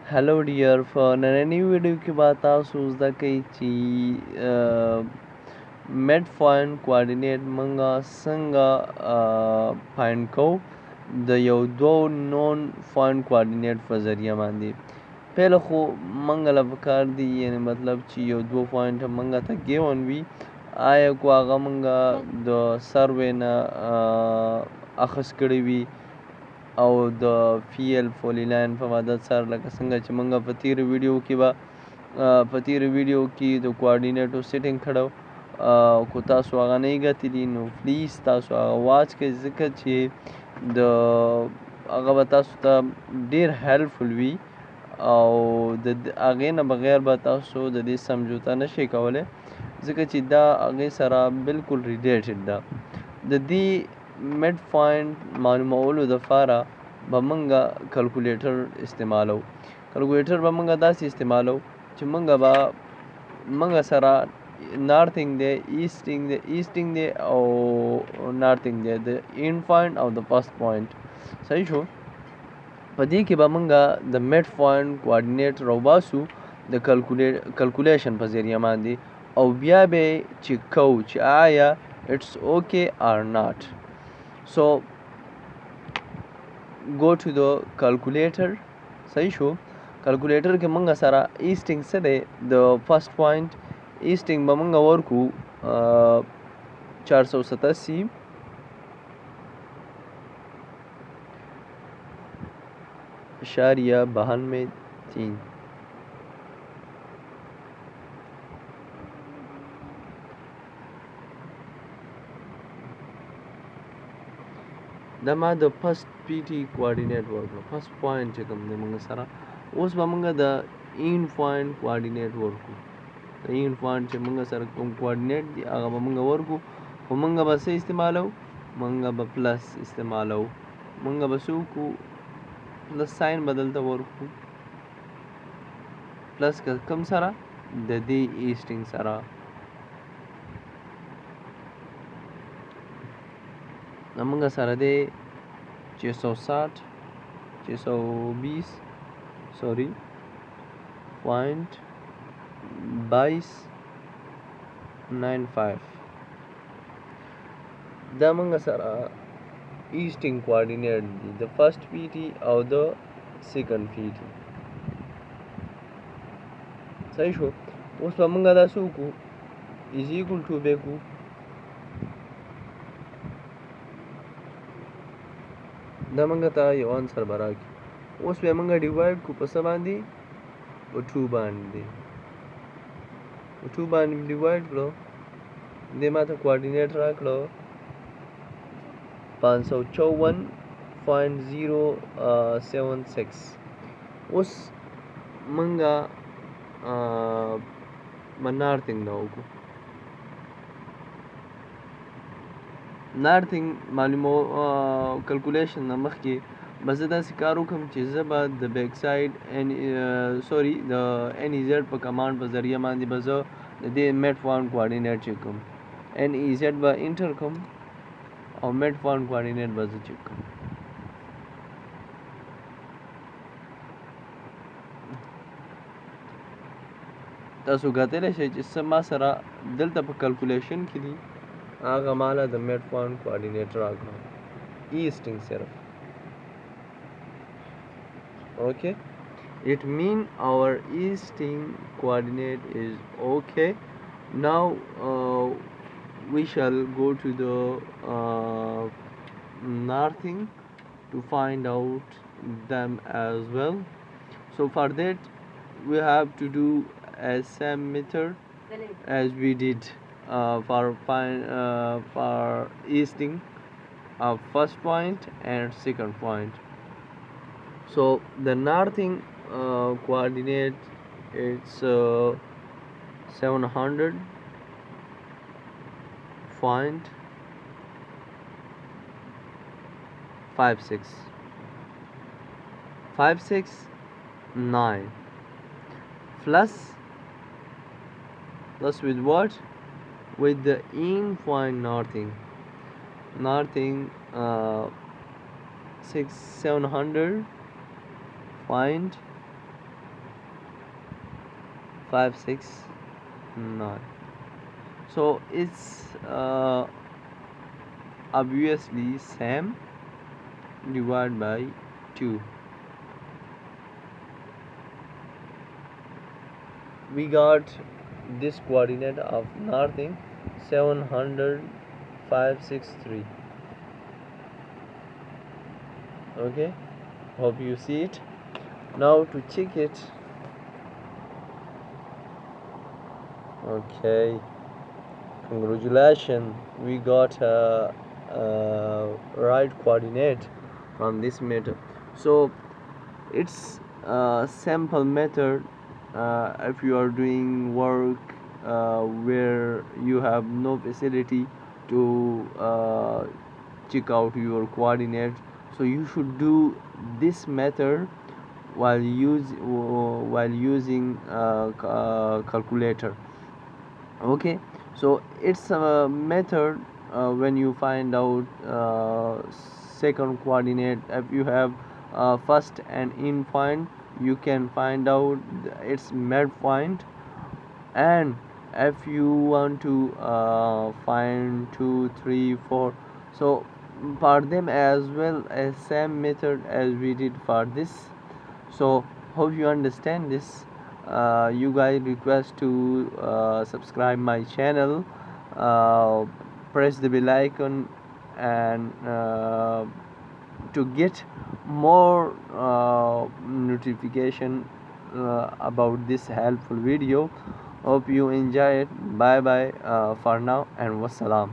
Hello dear په نننۍ ویډیو کې به تاسو زده کوئ چې میډ فاینډ کوارډینیټ موږ څنګه فاینډ کوو د یو دوو نون فاینډ کوارډینیټ په ذریعه باندې. پهله خو موږ له پکار دي یعنې مطلب چې یو دوه پوینټه موږ ته ګیون وي، آیا کو هغه موږ د سروې نه اخذ کړی وي او د فیل فولی لاین په مدد سره، لکه څنګه چې موږ په تېره ویډیو کې د کوارډینیټو سیټینګ کړی، کو تاسو هغه نه یې کتلي نو پلیز تاسو هغه واچ کړئ، ځکه چې د هغه به تاسو ته ډېر هیلپفل وي او د هغې نه بغیر به تاسو د دې سمجوته نشئ کولی، ځکه چې دا هغې سره بالکل ریلیټډ ده. د دې میډ فاینډ معلومولو دپاره به موږ کلکولیټر استعمالو. کلکولیټر به موږ داسې استعمالو چې موږ سره نارتنګ دی، ایسټنګ دی او نارتنګ دی، د اینډ پوینټ او د فرست پوینټ. صحیح شو؟ په دې کې به موږ د میډ فاینډ کوارډینیټ راوباسو د کلکولیشن په ذریعه باندې، او بیا به یې چک کوو چې آیا اټس اوکے اور ناٹ. سو go to the calculator. صحیح شو؟ کلکولیټر کې موږ سره ایسټنګ څه دی، د فرست پوینټ ایسټنګ به موږ ورکو 487.93. دا ما د فرست پی ټي کوارډینیټ ورکړو، فرست پوینټ چې کوم دی موږ سره. اوس به موږ د اینډ پوینټ کوارډینیټ ورکړو. د اینډ پوینټ چې موږ سره کوم کوارډینیټ دی هغه به موږ ورکړو، خو موږ به څه استعمالو؟ موږ به پلس استعمالو. موږ به څه وکړو؟ پلس ساین به دلته ورکړو، پلس کوم سره؟ د دې ایسټنګ سره. موږ سره دی 620 سوري پوینټ 2295. دا موږ سره ایسټنګ کوارډینیټ دی، د فرست پی ټي او د سیکنډ پی ټي. صحیح شو؟ اوس به موږ دا څه وکړو؟ از ایکول ټو به کړو دا موږ ته یو انسر به راکړي. اوس به موږ ډیوایډ کړو په څه باندې؟ په 2 باندې. په 2 باندې ډیوایډ کړو، دې ما ته کوارډینیټ راکړو 554.076. اوس موږ نارتنګ نه وکړو. نارتنګ کلکولیشن نه مخکې به زه داسې کار وکړم چې زه به د بیک سایډ د ان ای زیډ په کمانډ په ذریعه باندې به زه د دې میډ فاینډ کوارډینیټ چک کوم. ان ای زیډ به انټر کوم او میډ فاینډ کوارډینیټ به زه چک کوم. تاسو کتلی شئ چې څه ما سره دلته په کلکولیشن کې دي، هغه ماله د میډ فاینډ کوارډینیټ راکړو، ایسټنګ صرف. Okay, it means our easting coordinate is okay. Now we shall go to the northing to find out them as well. So for that we have to do a same method as we did for easting of first point and second point. So the northing coordinate it's 700.56 569 plus with what? With the in point northing 700.56 569. So it's obviously same divided by 2. We got this coordinate of northing 700,563. Okay, hope you see it. Now to check it. Okay, congratulations, we got right coordinate from this method. So it's a simple method if you are doing work where you have no facility to check out your coordinates. So you should do this method while using calculator. Okay, so it's a method when you find out second coordinate. If you have first and end point, you can find out its midpoint. And if you want to find 2 3 4, so for them as well as same method as we did for this. So hope you understand this. You guys request to subscribe my channel, uh, press the bell icon, and to get more notification about this helpful video. Hope you enjoy it. Bye bye for now, and wassalam.